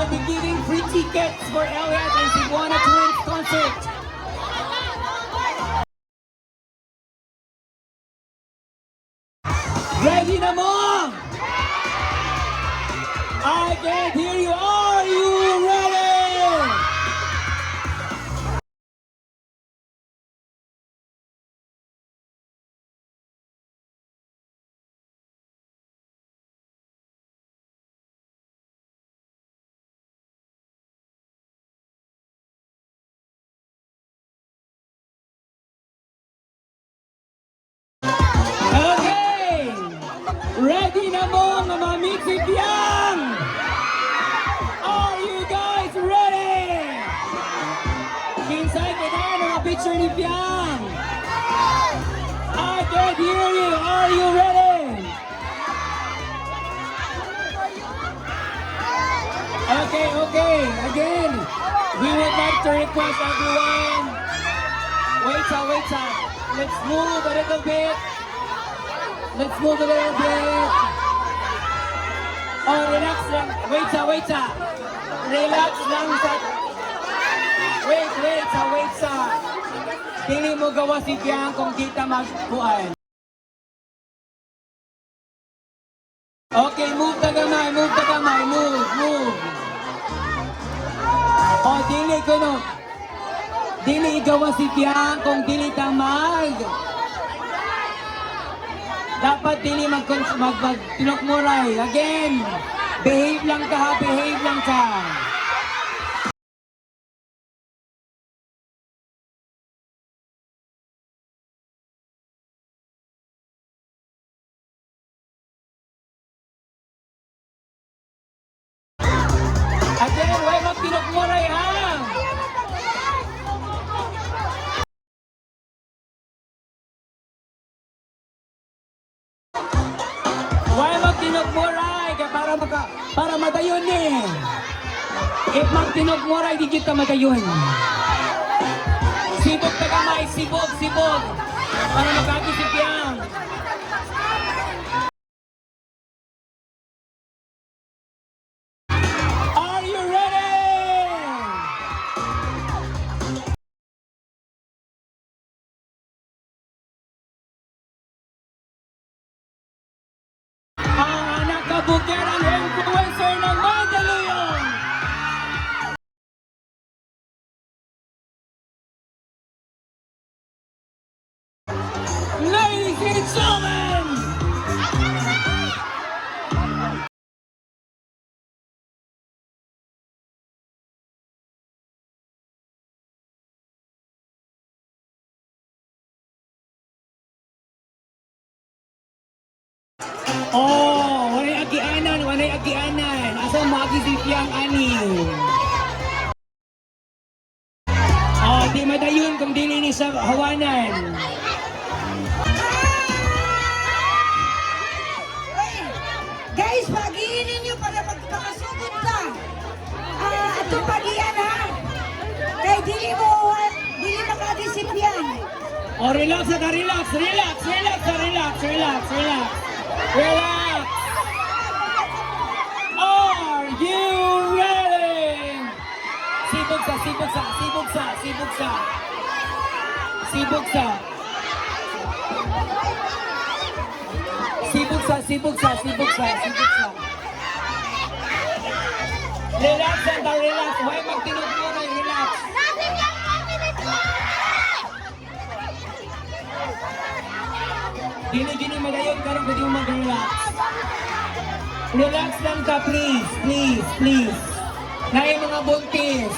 will be giving free tickets for Elliot and Cebuana Twins concert. Ready na mo? I can't hear you. Are you ready? Okay! Ready na mo mga Mixi Piang? Are you guys ready? Kinsay ka na mga picture ni Piang? I can't hear you. Are you ready? Okay, okay. Again, we would like to request everyone. Wait up. Let's move a little bit. Let's move a little bit. Oh, relax lang. Wait up. Relax lang sa... Wait sa... Dili mo gawa si Piang kung kita magpuan. Okay, move the gamay. Move. Oh, dili ko no. Dili igawa si Piang kung dili ka dapat dili tinokmuray. Again, behave lang ka. Again, huwag magtinokmuray ha. Huwag magtinokmuray para madayon eh. If magtinokmuray, di kita madayon. Sibog na kamay, sibog. Para magkakisip yan. Are you ready? Ang anak kabukiran influencer ng Mandaluyong. Ladies and gentlemen, oh, walay agianan. Asa mo agi Piang ani? Oh, di madayon kung dili ni sa hawanan. Guys, pagiin ninyo para magpakasugod ka. Ato pagiyan ha. Kay dili makadisipyan. Oh, relax. Are you ready? Sibog sa. Relax. Huwag magtinugturay, relax. Dili madayon ka rin pwede mo mag-relax. Relax lang ka, please. Naay mga buntis.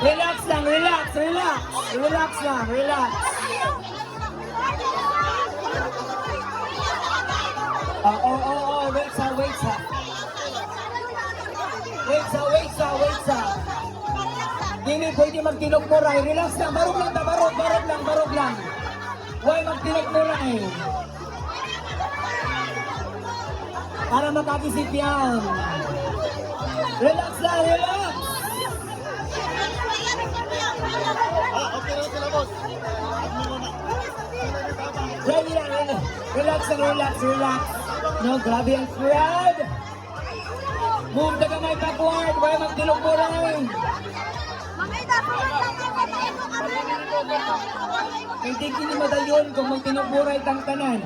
Relax lang. Oh, wait sa. Dili pwede magtinugmuray. Relax lang, barog lang. Huwag magtinugmuray. Para makakisip yan. Relax. Ready. Relax. No, grabe ang crowd. Move the kamay backward. Wala magtilog mo lang. Hindi kini madayon kung magtinuburay tang tanan.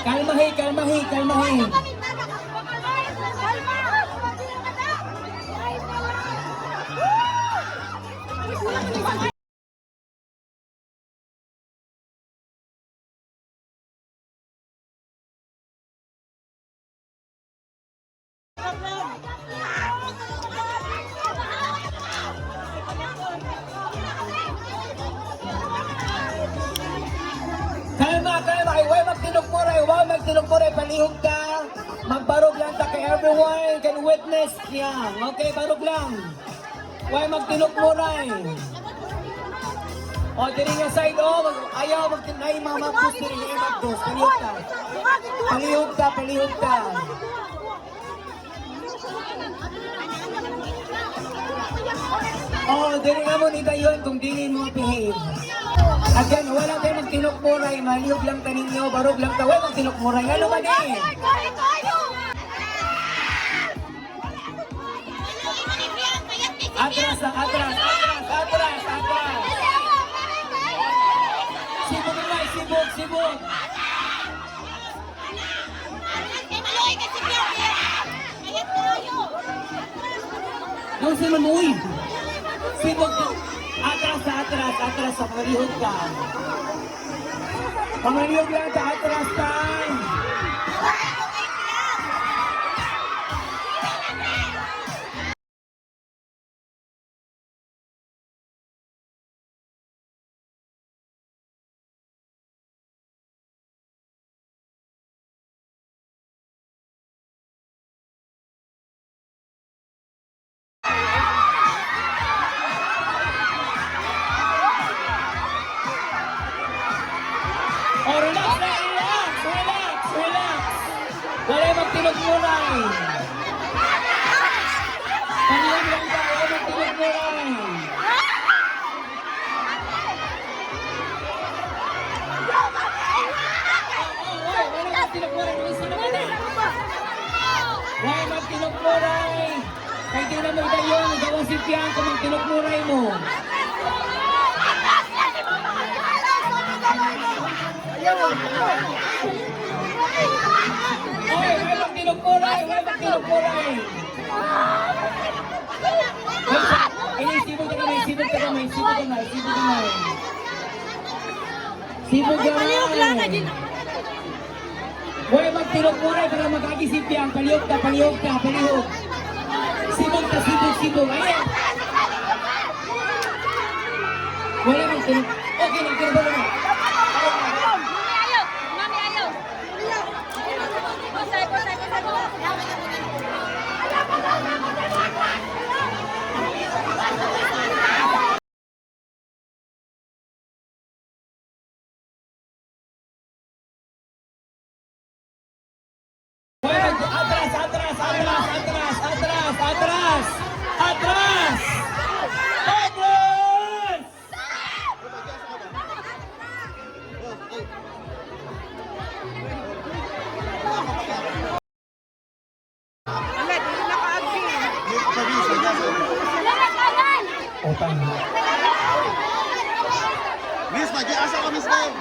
Kalmahi, kalmahi, kalmahi. Kalma, kalma. Huwag magtinugmuray, huwag magtinugmuray. Palihog ka. Magbarog lang ta kay everyone can witness yan. Okay, barog lang. Huwag magtinugmuray. O, diri nga side, ayaw magtinay, mga mapus, diri nga mapus. Palihog ka. Palihog ka, palihog ka. Oh, dili nga mo ni dayon kung dili mo behave. Again, wala tayo magtinukmuray, maliyog lang ta ninyo, barog lang ta, wala magtinukmuray. Ano ba din? Atras, atras, atras, atras, atras. Sibog naman, sibog, sibog. Nang si Manuy. Sibog. Atras, atras, atras sa pamalihog ka. Pamalihog lang sa atras ka. Oh, relax na, relax, relax, relax. Wala magtinugmuray. Pamalihog lang ka, wala magtinugmuray. Why magtinugmuray? Kaya di na mo dayon, gawang si Piang kung magtinugmuray mo. Oy, why magtinugmuray? Why magtinugmuray? Sibog ka kamay, sibog ka kamay, sibog ka kamay, sibog ka kamay. Sibog ka kamay. Huwag magtinugmuray para mag-agisip yan. Palihog ka, palihog ka, palihog. Sibog ka, sibog, sibog. Ayan. Wala magtinug. Okay na, tinubog na. Atras, atras, atras, atras, atras, atras, atras, atras. Open. Miss, mag-iasa ka, Miss Lau.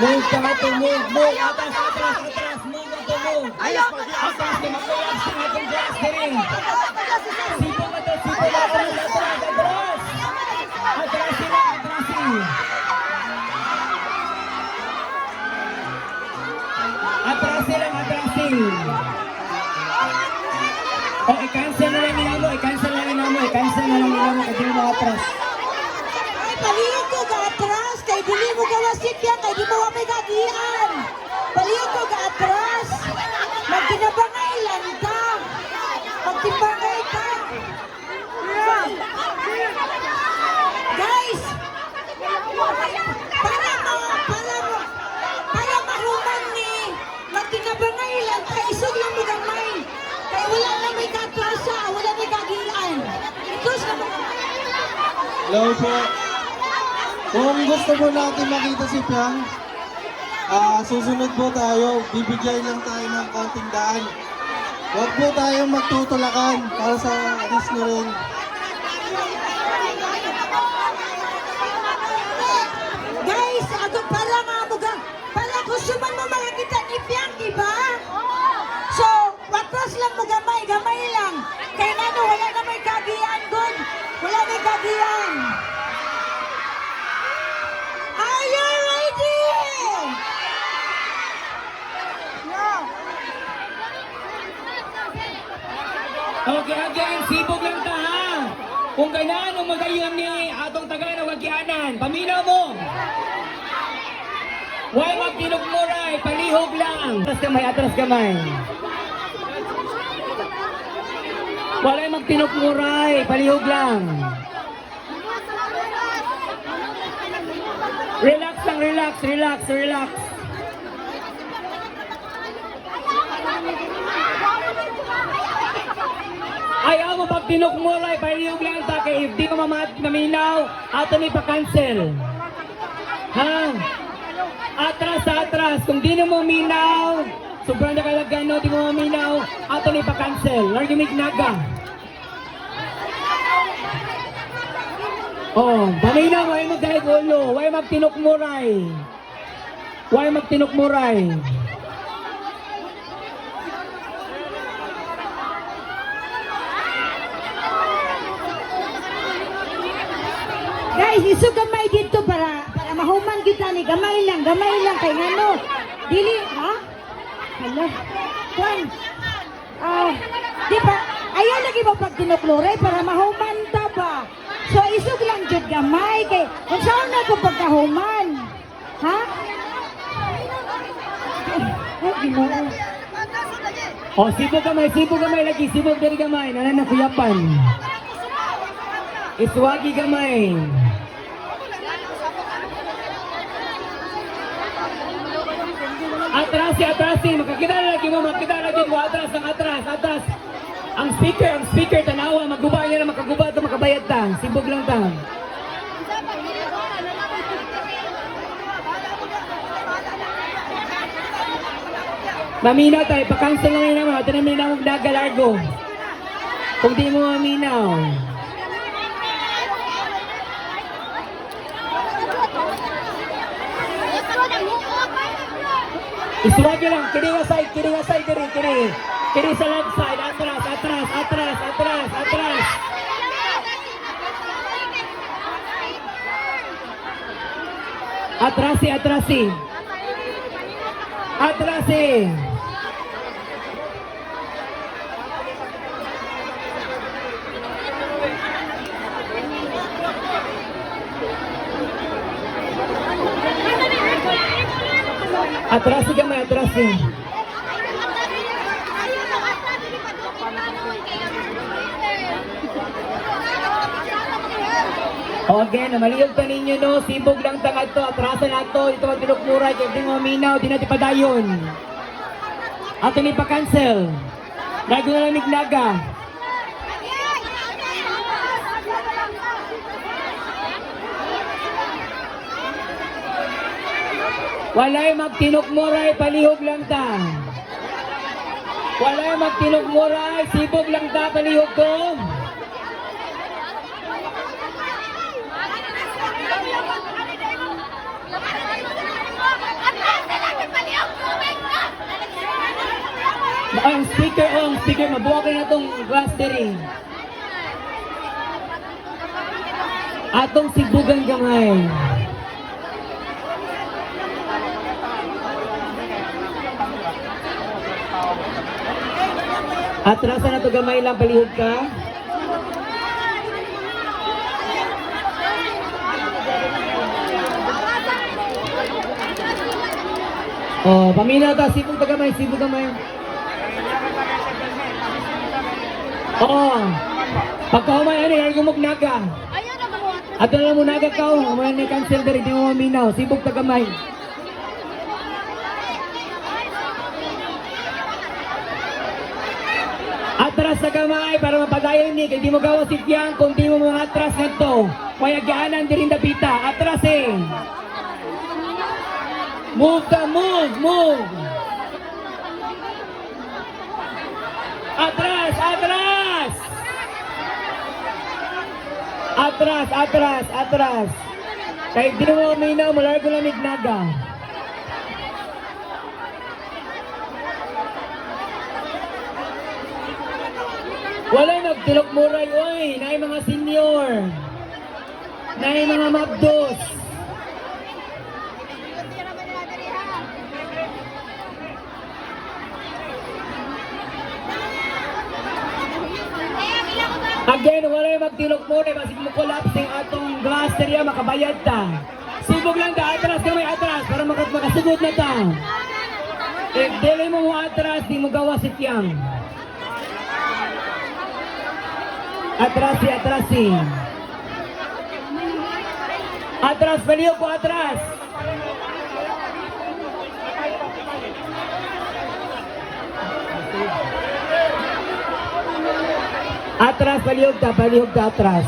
Move ka to move, move, atras, atras, atras, move to move. Atras, di makayag sa ating glass din. Sipo ka to, sipo ka, atras, atras, atras. Atras sila, atras sila. Atras sila, atras sila. O, i-cancel na lang nila mo, i-cancel na lang nila mo, i-cancel na lang nila mo, kasi mo atras. Ay, palihog ko ka atras. Kay dili mo gawasip yan. Kay di mo wapay kagian. Palihog ko ka atras. Magkinabangay lang ka. Magkinabangay ka. Guys! Para mahuman ni magkinabangay lang ka. Isog lang mo gamay. Kaya wala na may katrasa. Wala may kagian. Ikus na mo. Hello po. Kung gusto mo natin makita si Piang, Susunod po tayo, bibigyan lang tayo ng konting daan. Huwag po tayong magtutulakan para sa risk nyo rin. Guys, ako pala nga mo pala gusto man mo makakita ni Bianchi ba? So, watras lang mo gamay lang. Kaya nga no, wala na may kagiyan doon. Wala may kagiyan. Are you ready? Okay, again, sibog lang ta ha. Kung ganaan ang magayon ni atong taga na wagyanan, paminaw mo. Huwag magtinugmuray, palihog lang. Atras kamay. Wala magtinugmuray, palihog lang. Relax lang, relax. Ayaw mo pag tinukmuray, palihog lang ta kay if di mo maminaw, ato ni pa-cancel. Ha? Atras. Kung di mo minaw, sobrang nakalagano, di mo minaw, ato ni pa-cancel. Largi mignaga. Oh, paminaw, huwag mo dahil ulo, huwag magtinukmuray. Guys, iso gamay dito para mahuman kita ni gamay lang kay ngano. Dili, ha? Hello. Kwan. Di ba? Ayaw lagi mo pag tinukluray para mahuman ta ba? So isog lang jud gamay kay kung saan na ko pagkahuman. Ha? Ay, ginoo. Oh, sibog gamay lagi, sibog dari gamay, nanan na kuyapan. Iswagi gamay. Atrasi, makakita lagi mo, atras. Ang speaker, tanawa, maguba niya na makaguba ito, makabayad ta. Sibog lang ta. Maminaw tayo, pa-cancel lang yun naman, ito na minaw magdagalargo. Kung di mo maminaw. Iswagi lang, kiri nga side, kiri sa left side, atras. Atrasi. Atrasi gamay. Okay, namaliyog pa ninyo no, sibog lang tangad to, atrasan na to, ito ang tinukmuray, kaya di mo minaw, di natin padayon. Ato ni pa-cancel. Lago na lang mignaga. Walay magtinukmuray, palihog lang ta. Walay magtinukmuray, sibog lang ta, palihog ko. Ang speaker, mabuha kayo na itong glass diri. Atong sibugan gamay. Atrasan na to gamay lang, palihog ka. Oh, paminaw ta, sibog gamay. Oo. Pagkahumay, gumugnaga. At na mo naga ka, umay ni cancel dari, di mo maminaw. Sibog ta gamay. Atras sa gamay para mapadayon ni, kaya di mo gawa si Tiang, kung di mo mga atras na to. Kaya gaanan di rin dapita. Atras eh. Move ka, move, move. Atras, atras. Atras, atras, atras. Kahit di mo uminaw, mula ko lamig naga. Wala nagtilok muray, oy. Naay mga senior. Naay mga mabdos. Again, walay magtilok mo rin, masig mo collapsing atong glass area, makabayad ta. Sibog lang ta, atras kamay, atras, para makasugod na ta. If dili mo atras, di mo gawa si Tiang. Atras si, atras si. Atras, baliw ko, atras. Atras, palihog ta, atras.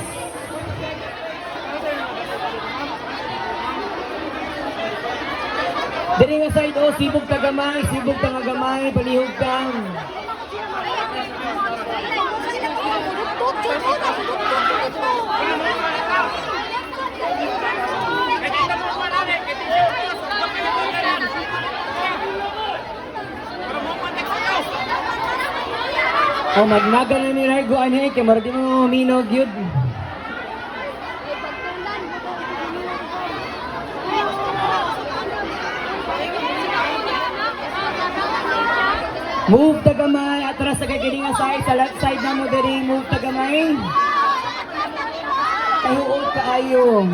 Diri nga side, oh, sibog ta gamay, palihog ta. Oh, magnaga na ni Raigo anhe, kay marami mo minog yun. Move ta gamay, atras sa kagalinga side, sa left side na mo diri, move ta gamay. Tahuod ka ayo.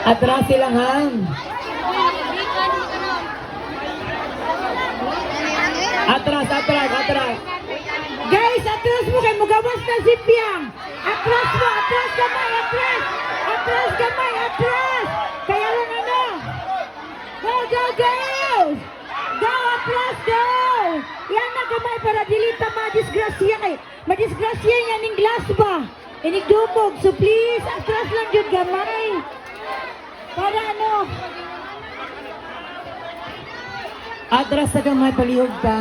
Atras silang hang. Atras, atras, atras. Guys, atras mo kay mugawas na si Piang. Atras mo, atras gamay, atras. Atras gamay, atras. Kaya lang ano. Go, go, go. Go, atras, go. Yan na gamay para dilita madisgrasya kay. Madisgrasya yan ning glass ba? Inigdumog. So please, atras lang yun gamay. Para ano. Atras sa gamay, palihog ka.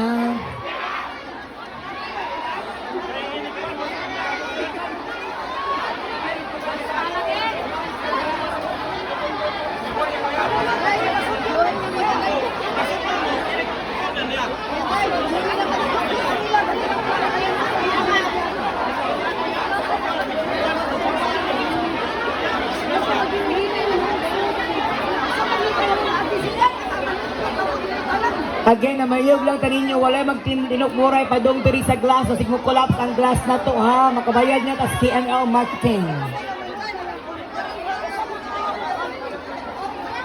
Again, namayog lang taninyo, walay magtinok muray padong diri sa glass, so sigmo collapse ang glass na to ha, makabayad niya tas KNL Marketing.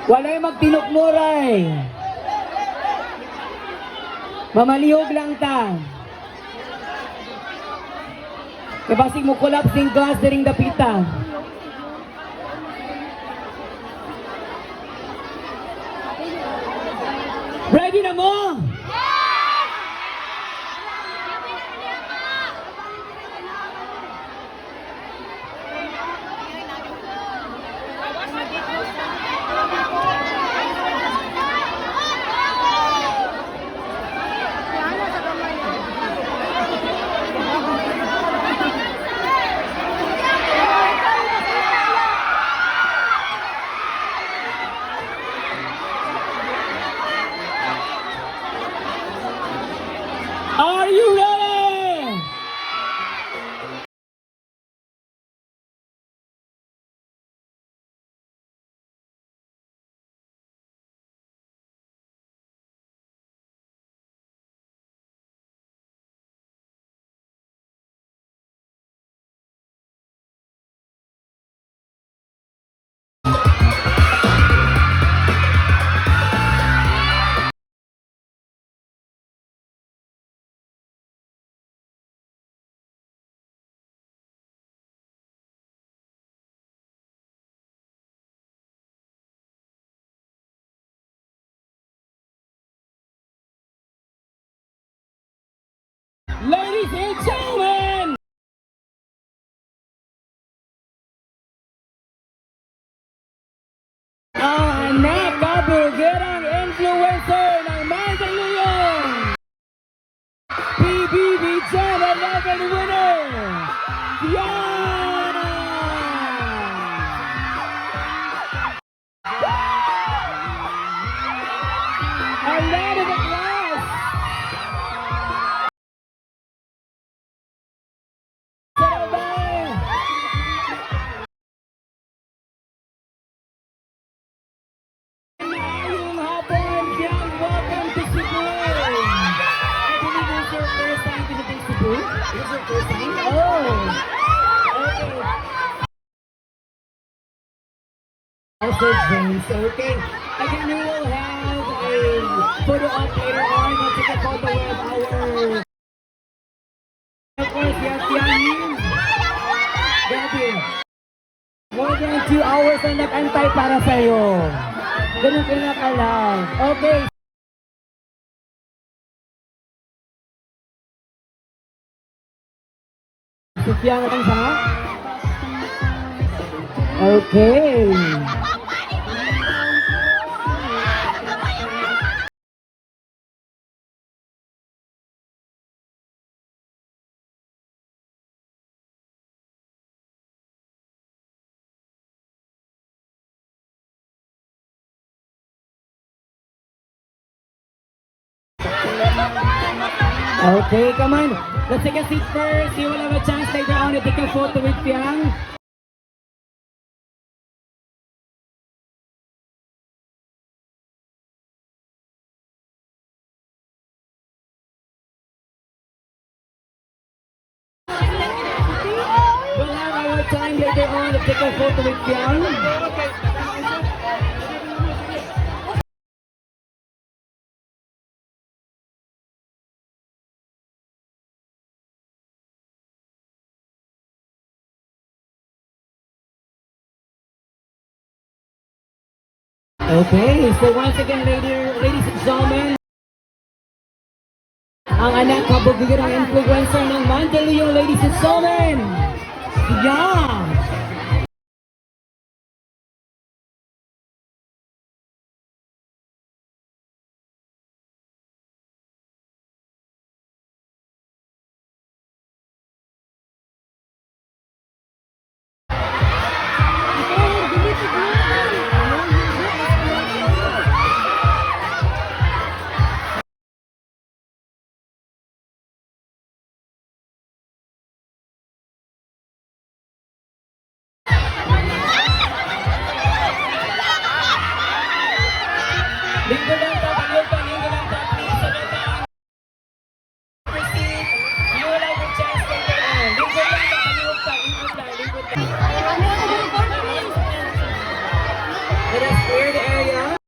Walay magtinok muray. Mamalihog lang ta. Kabasig mo collapse ng glass diring dapita. Ready na mo? Kabugirang influencer ng Mandaluyong PBB Gen 11 winner, Fiang! A lot of applause! Sabay! Ngayong hapon, Fiang, welcome to Cebu! I believe it's your first time visiting Cebu? It's your first time? Oh! Okay. Also, James, okay. Again, we will have a photo op later on. We'll take a photo with our... Of course, we have Tianin. Grabe. More than 2 hours na nag-antay para sa'yo. Ganun pinakalang. Okay. Sofia na lang sa? Okay. Okay, come on. Let's take a seat first. You will have a chance later on to take a photo with Fiang. We'll have our time later on to take a photo with Fiang. Okay, so once again, ladies and gentlemen, ang anak kabugirang influencer ng Mandaluyong, ladies and gentlemen, yeah! Linggo lang to, linggo lang to, please, proceed. You will have a chance later on. Linggo lang to, linggo lang. Let us clear the area.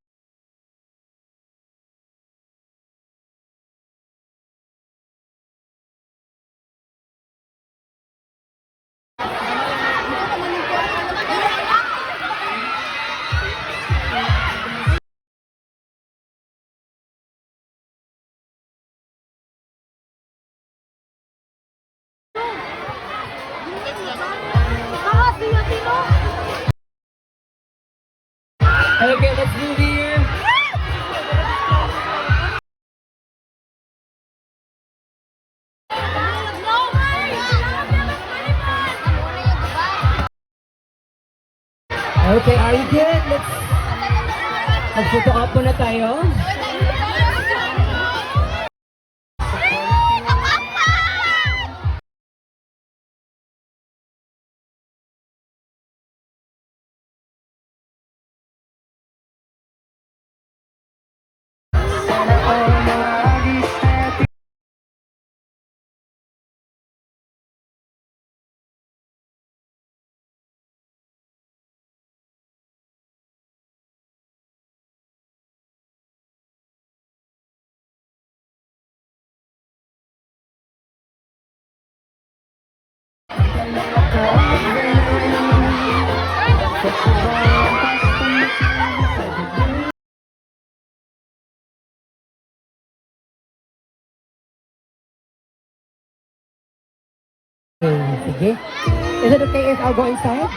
Okay, let's move here. Okay, are you good? Mag-photo up muna tayo. Sige. Is it okay if I'll go inside?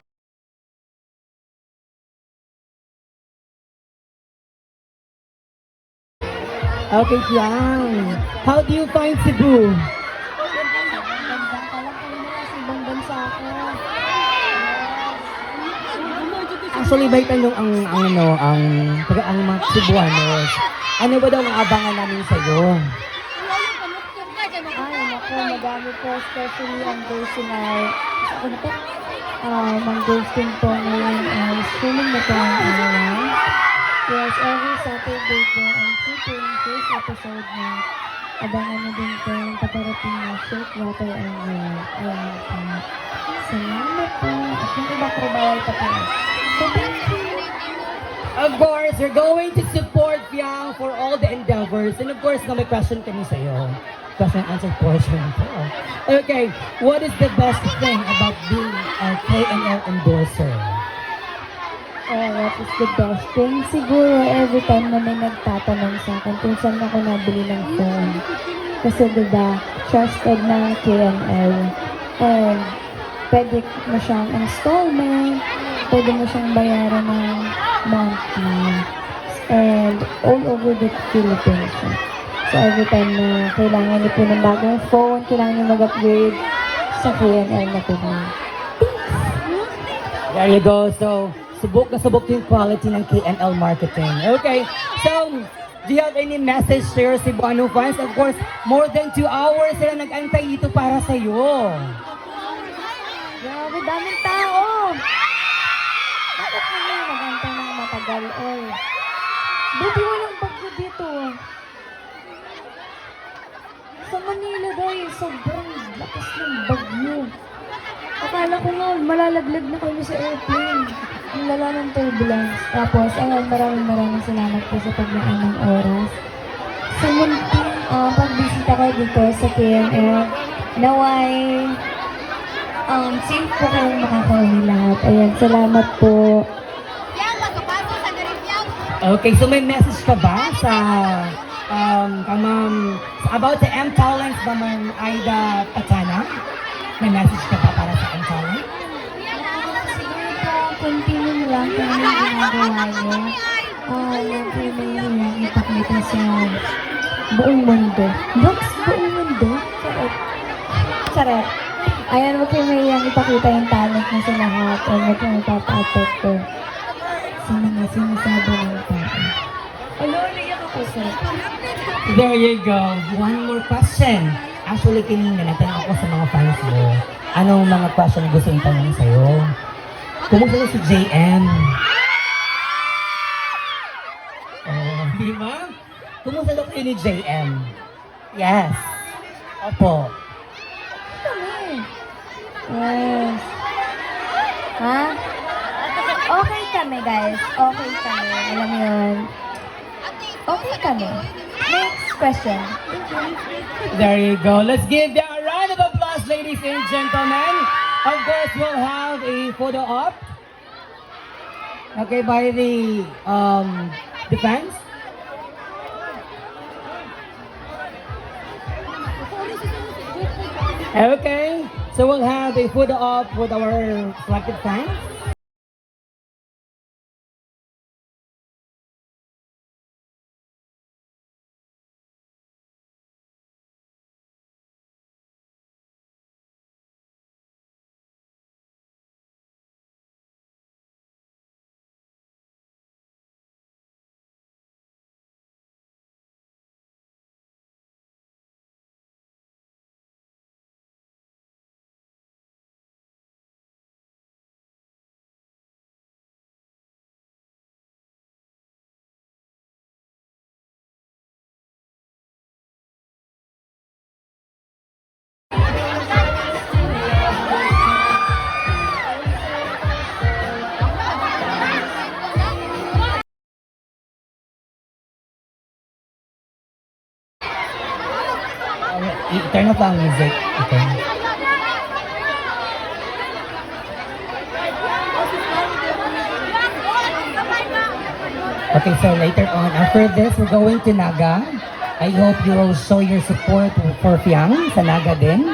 Okay, Fiang. How do you find Cebu? Actually, may tanong ang mga Cebuanos. Ano ba daw ang abangan namin sa iyo? Ay, naku, madami po, especially ang ghosting ay, ano po, ang ghosting po ngayon ay streaming na po ang araw. Yes, every Saturday po ang shooting, first episode na abangan na din po yung paparating na Shake Water and Roll. Ayan po. Salamat po. At yung iba po bawal pa po. So, thank you. Of course, we're going to support Fiang for all the endeavors. And of course, na may question kami sa iyo. Question and answer portion po. Okay, what is the best thing about being a KNL endorser? What is the best thing? Siguro every time na may nagtatanong sa akin kung saan ako nabili ng phone. Kasi diba, trusted na KNL. And pwede mo siyang installment, pwede mo siyang bayaran ng monthly. And all over the Philippines. So every time na kailangan niyo po ng bagong phone, kailangan niyo mag-upgrade sa KNL na po na. There you go. So, subok na subok yung quality ng KNL marketing. Okay, so, do you have any message to your Cebuano fans? Of course, more than 2 hours sila nag-antay dito para sa iyo. Grabe, daming tao! Bakit kami mag-antay ng matagal? Oy, buti walang bagyo dito. Sa Manila daw, sobrang lakas ng bagyo. Akala ko nga, malalaglag na kami sa airplane. Ang lala ng turbulence. Tapos, ayun, maraming salamat po sa paglaan ng oras. Sa munting pagbisita ko dito sa KNL, naway safe po kayong makakauwi lahat. Ayan, salamat po. Okay, so may message ka ba sa about the M Talents ba Ma'am Aida Patana? May message ka ba para sa M Talents? Siguro po, continue lang kung ano yung ginagawa niyo. Yan po yung ipakita sa buong mundo. Bugs, buong mundo? Charot. Charot. Ayan, huwag kayo may ipakita yung talent niya sa lahat. O huwag kayo magpapa-apekto sa mga sinasabi ng tao. Ano, naiyak ako, sir. There you go. One more question. Actually, kanina natanong ako sa mga fans mo. Anong mga question gusto yung tanong sa'yo? Kumusta na si JM? Oh, di ba? Kumusta daw kayo ni JM? Yes. Opo. Kami. Yes. Ha? Okay kami, guys. Okay kami. Alam mo yun. Okay kami. Next question. There you go. Let's give them a round of applause, ladies and gentlemen. Of course, we'll have a photo op. Okay, by the fans. Okay, so we'll have a photo op with our selected fans. Turn off ang music. Okay. Okay, so later on, after this, we're going to Naga. I hope you will show your support for Fiang sa Naga din.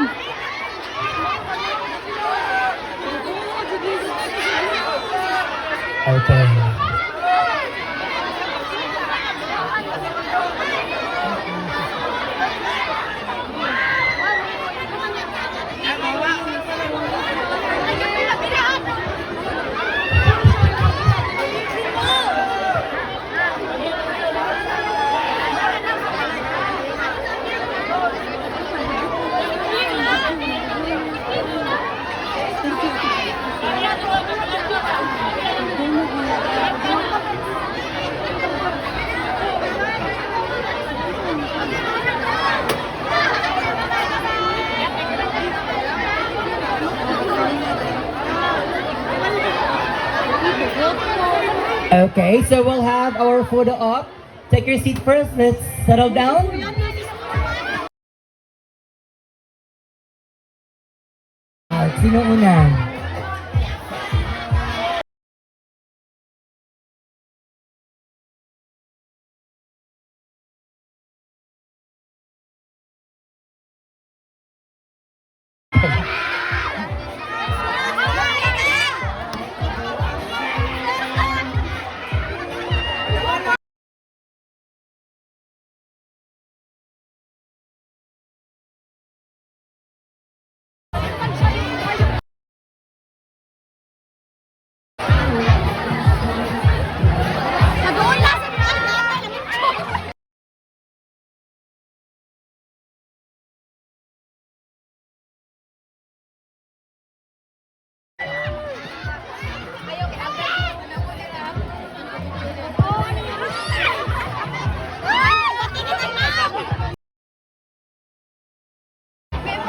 Okay. Okay, so we'll have our photo op. Take your seat first. Let's settle down. Sino una?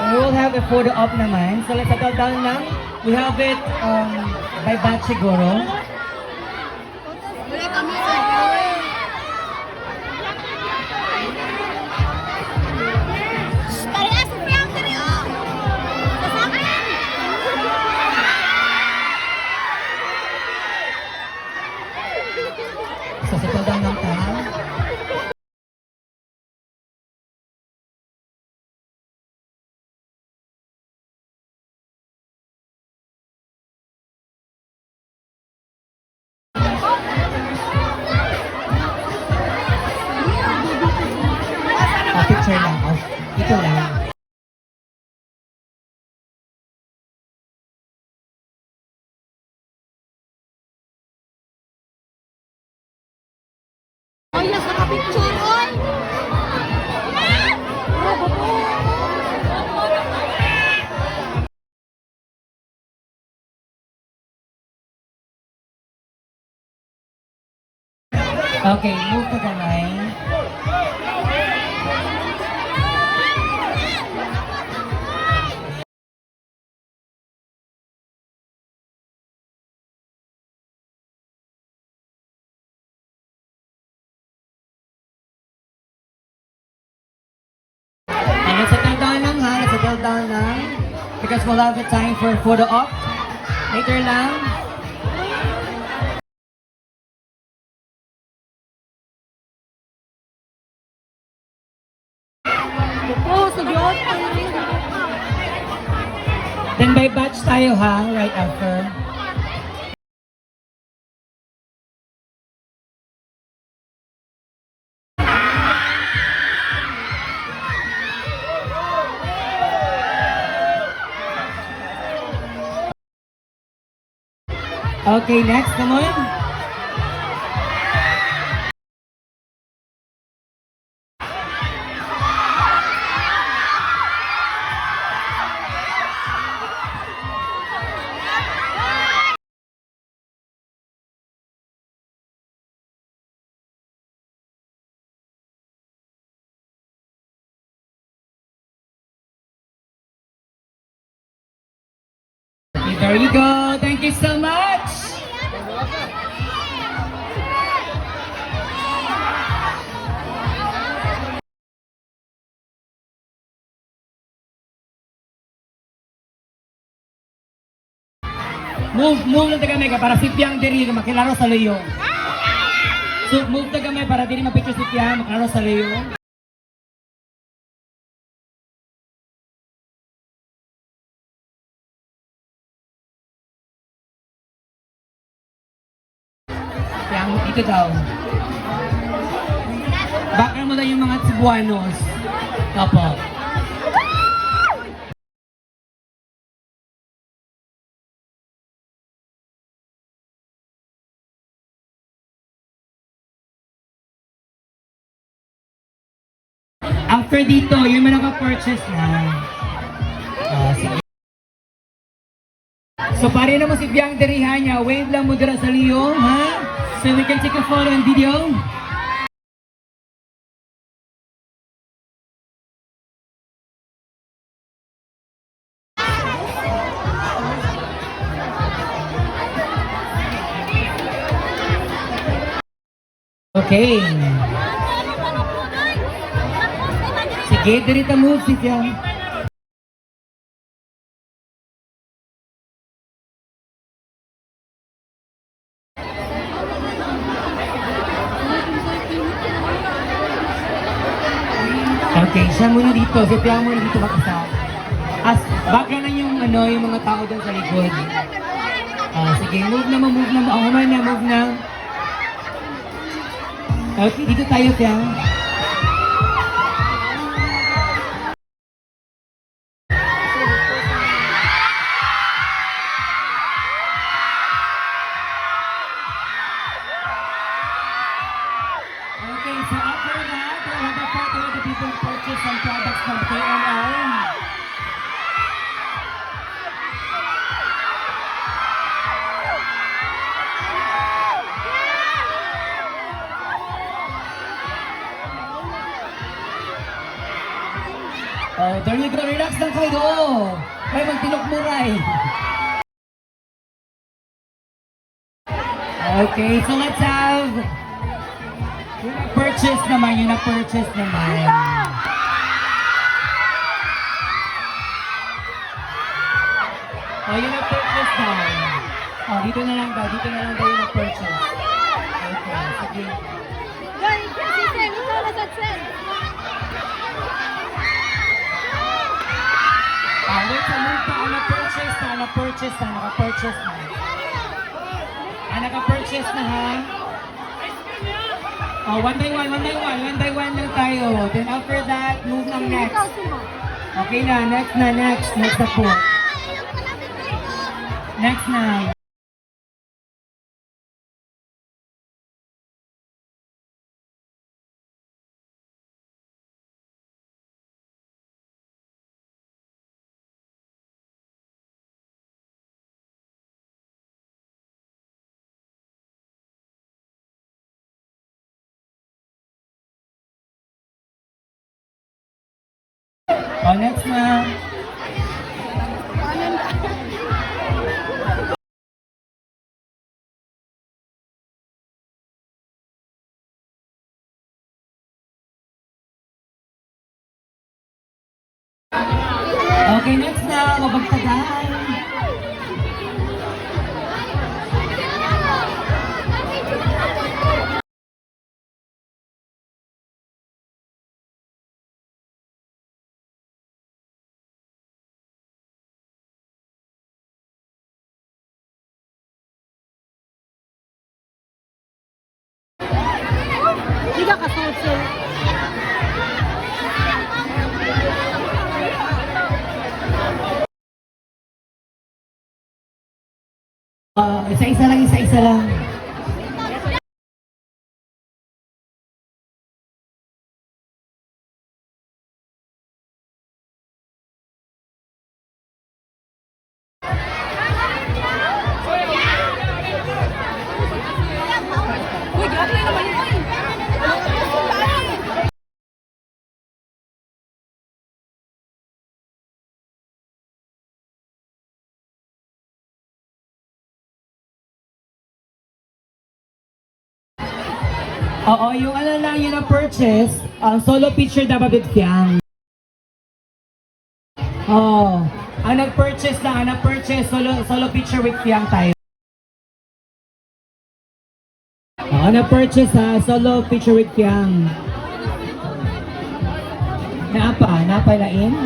We will have a photo op naman. So let's settle down lang. We have it by batch siguro. So settle down lang tayo. Picture lang. Oh, ito lang. Oh, yes, nakapicture, oy! Okay, move to the line. Let's settle down lang ha. Let's settle down lang. Because we'll have the time for photo op. Later lang. Then by batch tayo ha, right after. Okay, next naman. Okay, there you go. Thank you so much. Move lang taga mega para si Piang diri makilaro sa leyong. So move taga mega para diri mapicture si Piang makilaro sa leyong. Piang ito daw. Bakal mo daw yung mga Cebuanos. Opo. After dito, yung mga naka-purchase na. Sige. So, pare naman si Biang derihan niya. Wave lang mo dira sa liyo, ha? So, we can take a photo and video. Okay. Sige, dirita move si Fiang. Okay, siya muna dito. Si Fiang muna dito mag-isa. As, baka na yung yung mga tao doon sa likod. Sige, move na. Oh, move na. Okay, dito tayo, Fiang. Okay, so after that, we'll have a photo of the people who purchase some products from KNL. Oh, there you go. Relax lang kayo. May magtinok muray. Okay, so let's have yung na-purchase naman. Oh, yung na-purchase na. Oh, dito na lang daw yung na-purchase. Okay, sige. Wait, sa move pa, naka-purchase na. Naka-purchase na ha. Oh, one by one lang tayo. Then after that, move ng next. Okay na, next na po. Next na. Oh, next na. Okay, next na. Mabagtagan. Isa-isa lang. Oo, yung lang yun na purchase, solo picture dapat with Fiang. Oo, ang nag-purchase, solo picture with Fiang tayo. Oo, nag-purchase solo picture with Fiang. Naapa lain?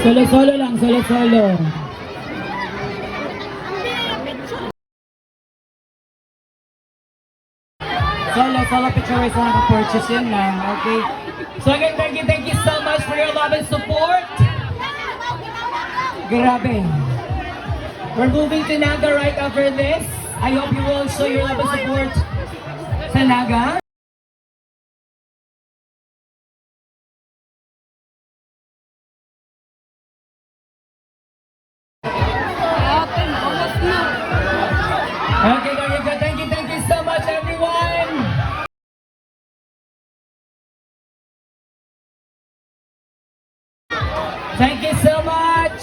Solo lang, solo. Solo picture with sa naka-purchase yun lang, okay? So again, thank you so much for your love and support. Grabe. We're moving to Naga right after this. I hope you will show your love and support sa Naga. Okay, there you go. Thank you so much, everyone. Thank you so much.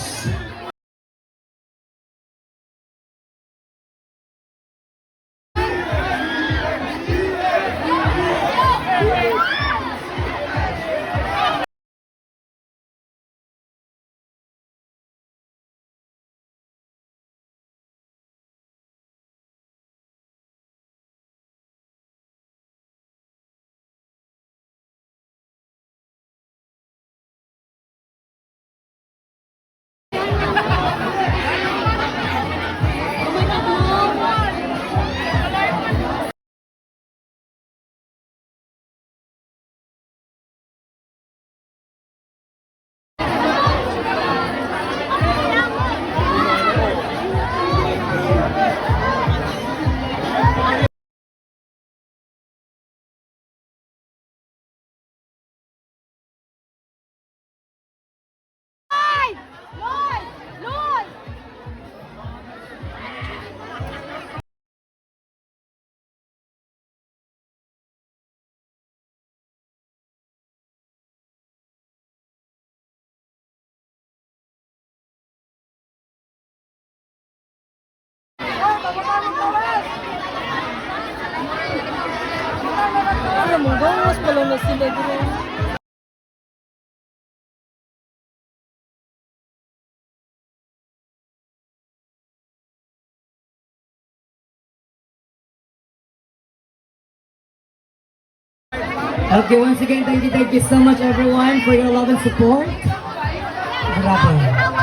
Alam mo, gawas pala na sila doon. Okay, once again, thank you so much everyone for your love and support. Grabe.